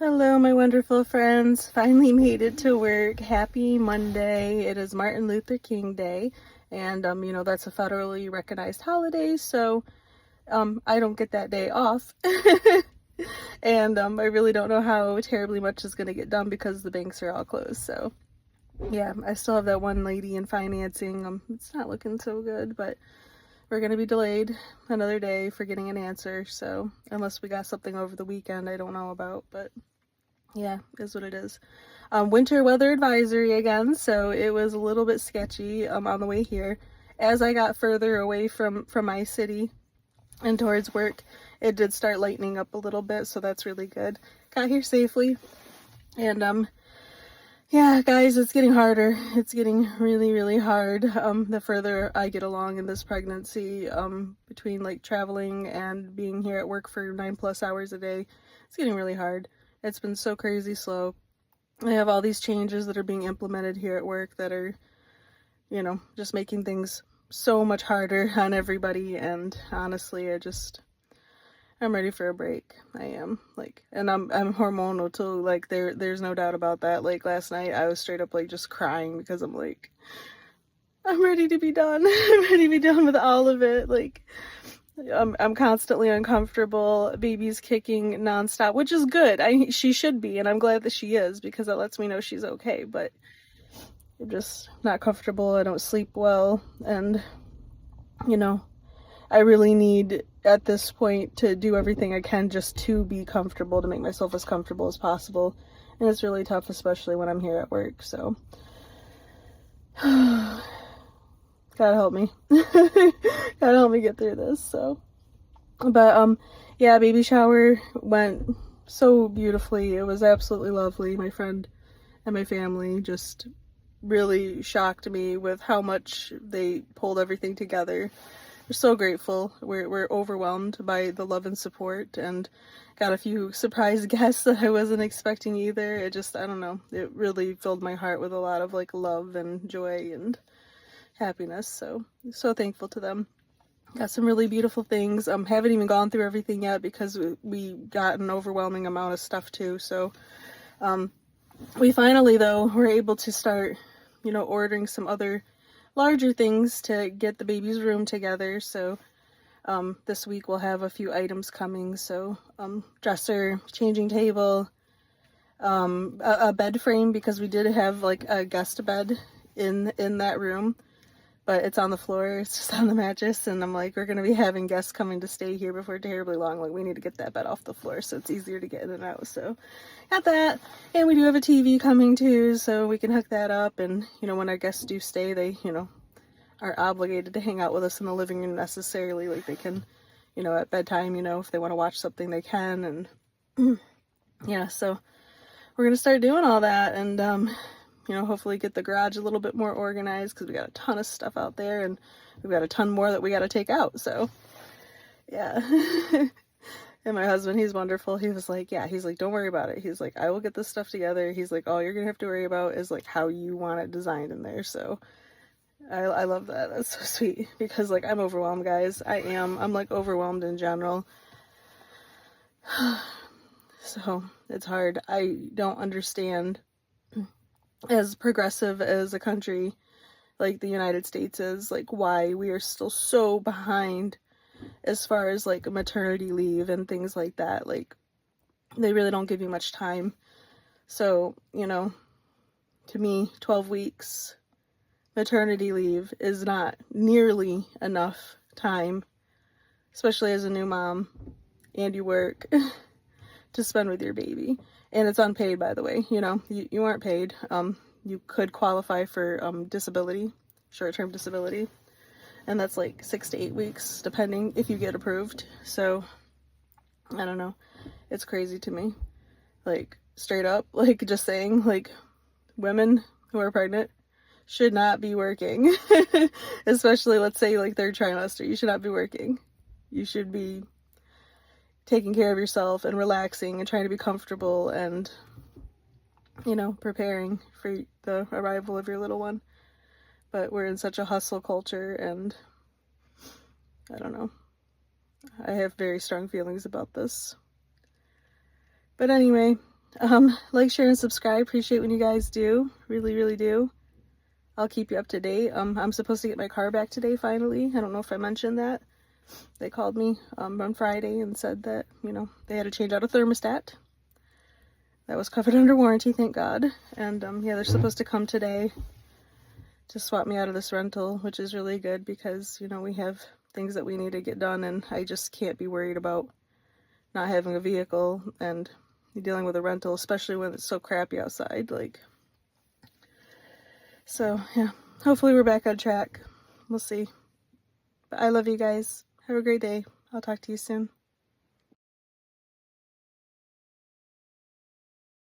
Hello, my wonderful friends. Finally made it to work. Happy Monday. It is Martin Luther King Day, and that's a federally recognized holiday, so I don't get that day off. And I really don't know how terribly much is going to get done because the banks are all closed. So, yeah, I still have that one lady in financing. It's not looking so good, but we're going to be delayed another day for getting an answer. So, unless we got something over the weekend I don't know about, but yeah, is what it is. Winter weather advisory again, so it was a little bit sketchy on the way here. As I got further away from my city and towards work, it did start lightening up a little bit, so that's really good. Got here safely, and yeah, guys, it's getting harder. It's getting really, really hard. The further I get along in this pregnancy, between like traveling and being here at work for 9+ hours a day, it's getting really hard. It's been so crazy slow. I have all these changes that are being implemented here at work that are, just making things so much harder on everybody. And honestly, I'm ready for a break. I am, like, and I'm hormonal too. Like there's no doubt about that. Like last night I was straight up like just crying because I'm like, I'm ready to be done. I'm ready to be done with all of it. Like I'm constantly uncomfortable. Baby's kicking nonstop, which is good. She should be, and I'm glad that she is because that lets me know she's okay. But I'm just not comfortable. I don't sleep well, and I really need at this point to do everything I can just to be comfortable, to make myself as comfortable as possible. And it's really tough, especially when I'm here at work. So, God help me. God help me get through this. So. But yeah, baby shower went so beautifully. It was absolutely lovely. My friend and my family just really shocked me with how much they pulled everything together. We're so grateful. We're overwhelmed by the love and support, and got a few surprise guests that I wasn't expecting either. I don't know. It really filled my heart with a lot of like love and joy and happiness. So thankful to them. Got some really beautiful things. Haven't even gone through everything yet because we got an overwhelming amount of stuff too. So we finally, though, were able to start, ordering some other larger things to get the baby's room together. So this week we'll have a few items coming. So dresser, changing table, a bed frame, because we did have like a guest bed in that room. But it's on the floor, it's just on the mattress, and I'm like, we're going to be having guests coming to stay here before terribly long. Like, we need to get that bed off the floor so it's easier to get in and out. So, got that. And we do have a TV coming too, so we can hook that up. And, when our guests do stay, they, aren't obligated to hang out with us in the living room necessarily. Like, they can, at bedtime, if they want to watch something, they can. And, yeah, so we're going to start doing all that. And, hopefully get the garage a little bit more organized because we got a ton of stuff out there and we've got a ton more that we got to take out. So, yeah. And my husband, he's wonderful. He was like, don't worry about it. He's like, I will get this stuff together. He's like, all you're going to have to worry about is like how you want it designed in there. So, I love that. That's so sweet because like I'm overwhelmed, guys. I'm like overwhelmed in general. So, it's hard. I don't understand, as progressive as a country like the United States is, like why we are still so behind as far as like maternity leave and things like that. Like they really don't give you much time. So, to me, 12 weeks maternity leave is not nearly enough time, especially as a new mom and you work, to spend with your baby. And it's unpaid, by the way. You aren't paid. You could qualify for disability, short-term disability, and that's like 6 to 8 weeks, depending if you get approved. So, I don't know. It's crazy to me. Like, straight up, like, just saying, like, women who are pregnant should not be working. Especially, let's say, like, third trimester. You should not be working. You should be taking care of yourself and relaxing and trying to be comfortable and, preparing for the arrival of your little one. But we're in such a hustle culture, and I don't know. I have very strong feelings about this. But anyway, Like, share, and subscribe. Appreciate when you guys do. Really, really do. I'll keep you up to date. I'm supposed to get my car back today, finally. I don't know if I mentioned that. They called me on Friday and said that, you know, they had to change out a thermostat. That was covered under warranty, thank God. And yeah, they're supposed to come today to swap me out of this rental, which is really good because, you know, we have things that we need to get done, and I just can't be worried about not having a vehicle and dealing with a rental, especially when it's so crappy outside. Like, so yeah, hopefully we're back on track. We'll see. But I love you guys. Have a great day. I'll talk to you soon.